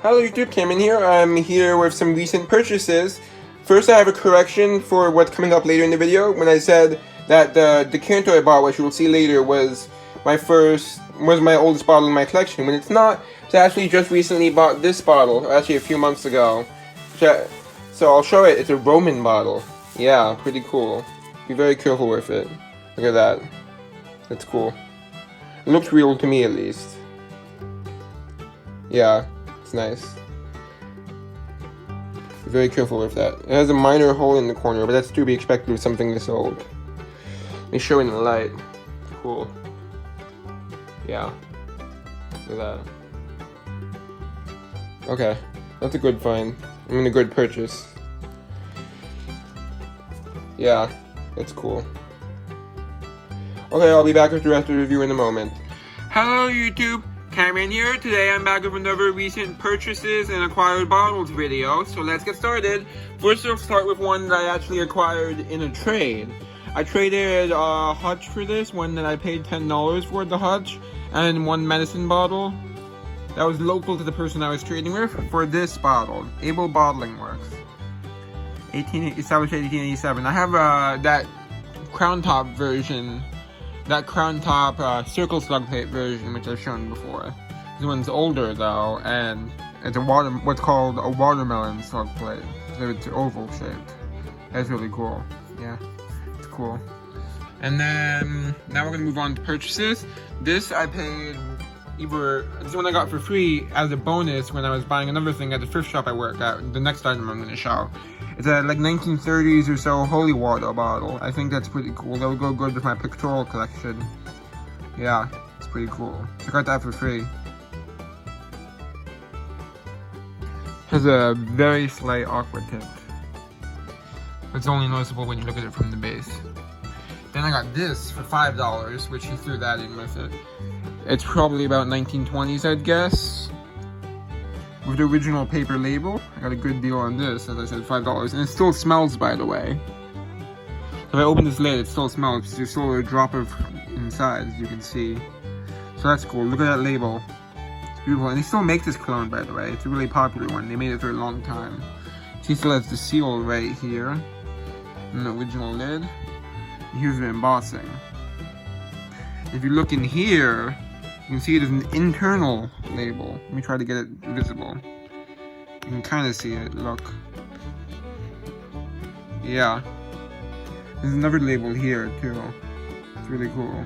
Hello YouTube, Cameron here. I'm here with some recent purchases. First, I have a correction for what's coming up later in the video. When I said that the decanter I bought, which you will see later, was my oldest bottle in my collection. When it's not, so I actually just recently bought this bottle, actually a few months ago. So I'll show it. It's a Roman bottle. Yeah, pretty cool. Be very careful with it. Look at that. That's cool. It looks real to me, at least. Yeah. It's nice. Be very careful with that. It has a minor hole in the corner, but that's to be expected with something this old. Let me show in the light. Cool. Yeah. Look at that. Okay. That's a good find. I mean, a good purchase. Yeah. That's cool. Okay, I'll be back with the rest of the review in a moment. Hello, YouTube. Cameron here. Today I'm back with another recent purchases and acquired bottles video, so let's get started. First I'll start with one that I actually acquired in a trade. I traded a hutch for this, one that I paid $10 for the hutch, and one medicine bottle that was local to the person I was trading with for this bottle, Able Bottling Works. Established 1887. I have that crown top version. That crown top circle slug plate version, which I've shown before. This one's older though, and it's what's called a watermelon slug plate. So it's oval shaped. That's really cool. Yeah, it's cool. And then now we're gonna move on to purchases. This I paid this one I got for free as a bonus when I was buying another thing at the thrift shop I work at. The next item I'm gonna show. It's a like 1930s or so holy water bottle. I think that's pretty cool. That would go good with my pictorial collection. Yeah, it's pretty cool. So I got that for free. Has a very slight aqua tint. It's only noticeable when you look at it from the base. Then I got this for $5, which he threw that in with it. It's probably about 1920s, I'd guess. With the original paper label. I got a good deal on this, as I said, $5. And it still smells, by the way. So if I open this lid, it still smells. There's still a drop of inside, as you can see. So that's cool. Look at that label. It's beautiful. And they still make this cologne, by the way. It's a really popular one. They made it for a long time. See, still has the seal right here. And the original lid. And here's the embossing. If you look in here, you can see it is an internal label. Let me try to get it visible. You can kind of see it, look. Yeah. There's another label here, too. It's really cool.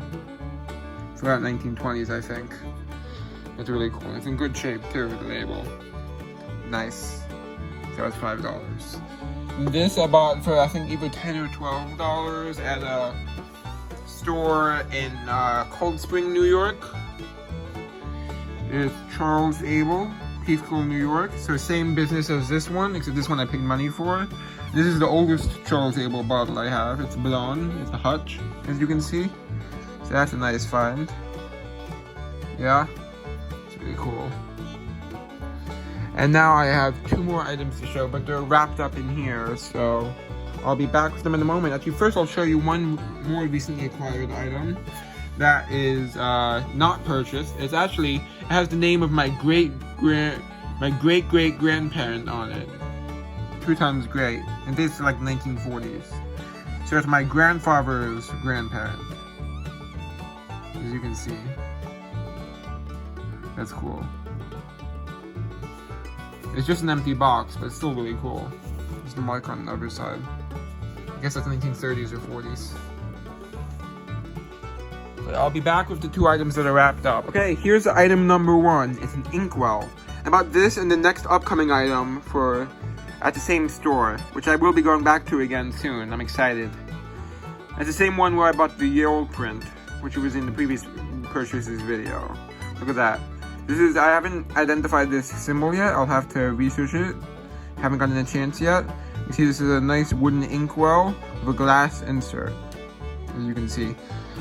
It's about 1920s, I think. It's really cool. It's in good shape, too, the label. Nice. So it's $5. This I bought for, I think, either $10 or $12 at a store in Cold Spring, New York. It's Charles Able, Heathcote, New York. So same business as this one, except this one I paid money for. This is the oldest Charles Able bottle I have. It's blonde, it's a hutch, as you can see. So that's a nice find. Yeah, it's really cool. And now I have two more items to show, but they're wrapped up in here, so I'll be back with them in a moment. Actually, first I'll show you one more recently acquired item that is not purchased. It has the name of my great great grandparent on it. 2 times great. And this is like 1940s. So it's my grandfather's grandparent. As you can see. That's cool. It's just an empty box, but it's still really cool. There's the mark on the other side. I guess that's 1930s or 40s. But I'll be back with the 2 items that are wrapped up. Okay, here's item number 1. It's an Inkwell. I bought this and the next upcoming item at the same store, which I will be going back to again soon. I'm excited. It's the same one where I bought the Yale print, which was in the previous purchases video. Look at that. I haven't identified this symbol yet. I'll have to research it. Haven't gotten a chance yet. You see, this is a nice wooden inkwell with a glass insert, as you can see.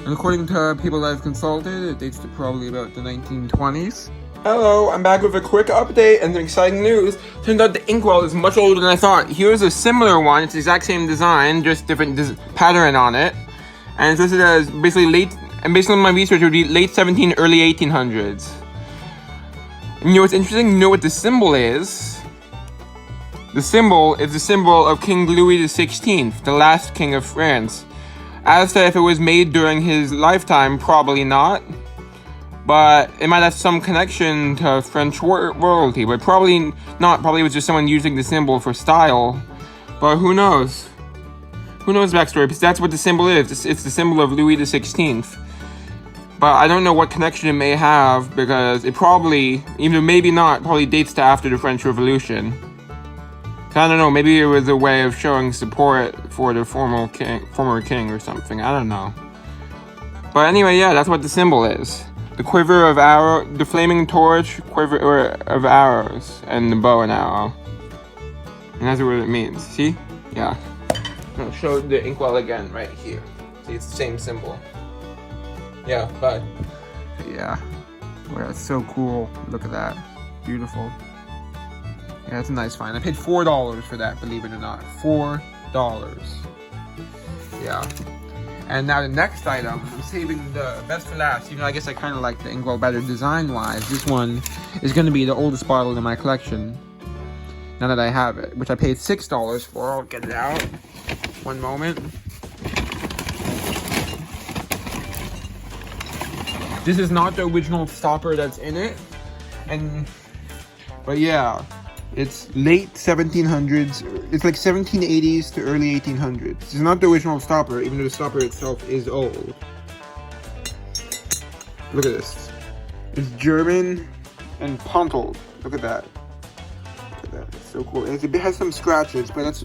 And according to people that I've consulted, it dates to probably about the 1920s. Hello, I'm back with a quick update and some exciting news. Turns out the Inkwell is much older than I thought. Here's a similar one. It's the exact same design, just different pattern on it. And it's listed as basically based on my research, it would be late 1700s, early 1800s. And you know what's interesting? You know what the symbol is? The symbol is the symbol of King Louis XVI, the last king of France. As to if it was made during his lifetime, probably not. But it might have some connection to French royalty, but probably not. Probably it was just someone using the symbol for style. But who knows? Who knows the backstory? Because that's what the symbol is. It's the symbol of Louis XVI. But I don't know what connection it may have, because it probably, even maybe not, probably dates to after the French Revolution. I don't know, maybe it was a way of showing support for the former king or something. I don't know. But anyway, yeah, that's what the symbol is. The quiver of arrow, the flaming torch, quiver of arrows, and the bow and arrow. And that's what it means. See? Yeah. I'll show the Inkwell again right here. See, it's the same symbol. Yeah, bye. Yeah. Wow, that's so cool. Look at that. Beautiful. Yeah, that's a nice find. I paid $4 for that, believe it or not. $4. Yeah. And now the next item, I'm saving the best for last. Even though I guess I kind of like the Inkwell better design-wise. This one is going to be the oldest bottle in my collection. Now that I have it. Which I paid $6 for. I'll get it out. One moment. This is not the original stopper that's in it. But yeah. It's late 1700s, it's like 1780s to early 1800s. It's not the original stopper, even though the stopper itself is old. Look at this. It's German and puntled. Look at that. Look at that, it's so cool. It has some scratches, but that's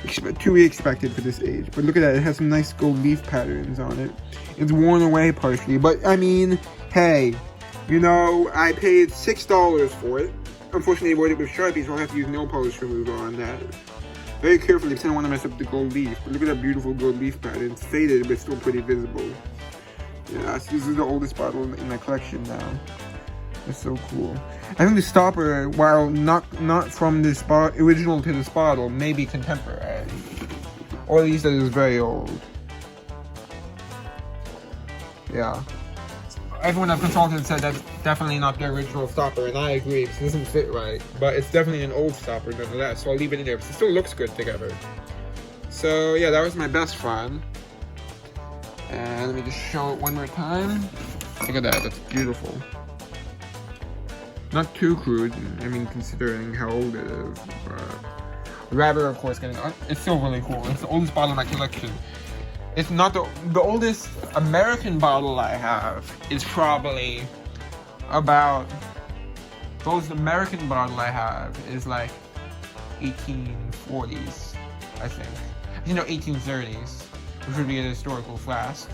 to be expected for this age. But look at that, it has some nice gold leaf patterns on it. It's worn away partially, but I mean, hey, you know, I paid $6 for it. Unfortunately, I avoided it with Sharpie, so I'll have to use nail polish remover on that. Very carefully, because I don't want to mess up the gold leaf. But look at that beautiful gold leaf pattern. It's faded, but still pretty visible. Yeah, so this is the oldest bottle in my collection now. It's so cool. I think the stopper, while not from this original to this bottle, may be contemporary. Or at least it is very old. Yeah. Everyone I've consulted said that's definitely not the original stopper, and I agree, because it doesn't fit right. But it's definitely an old stopper nonetheless, so I'll leave it in there, because it still looks good together. So yeah, that was my best find. And let me just show it one more time. Look at that, that's beautiful. Not too crude, I mean, considering how old it is, but rather, of course, it's still really cool. It's the oldest bottle in my collection. It's not the oldest American bottle I have is probably about, the oldest American bottle I have is like 1840s, I think. You know, 1830s, which would be an historical flask.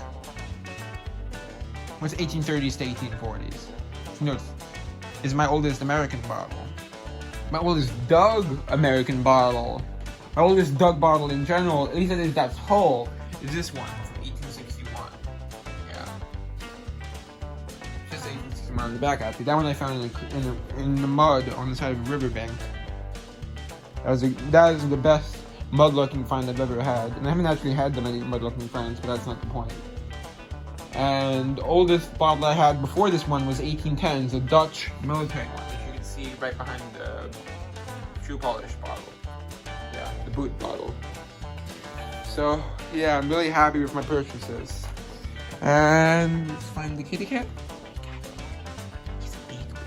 What's 1830s to 1840s? No, is my oldest American bottle. My oldest Doug American bottle. My oldest Doug bottle in general, at least it is that's whole, is this one from 1861. Yeah. Just 1861 on the back, actually. That one I found in the mud on the side of a riverbank. That is the best mud-looking find I've ever had. And I haven't actually had that many mud-looking finds, but that's not the point. And the oldest bottle I had before this one was 1810's, a Dutch military one, as you can see right behind the shoe polish bottle. Yeah, the boot bottle. So, yeah, I'm really happy with my purchases. And let's find the kitty cat. He's a big one.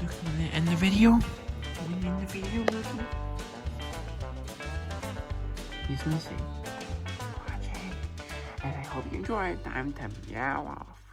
Look, I'm gonna end the video. I'm gonna end the video, Lucky. He's missing. Okay. And I hope you enjoyed. Time to meow off.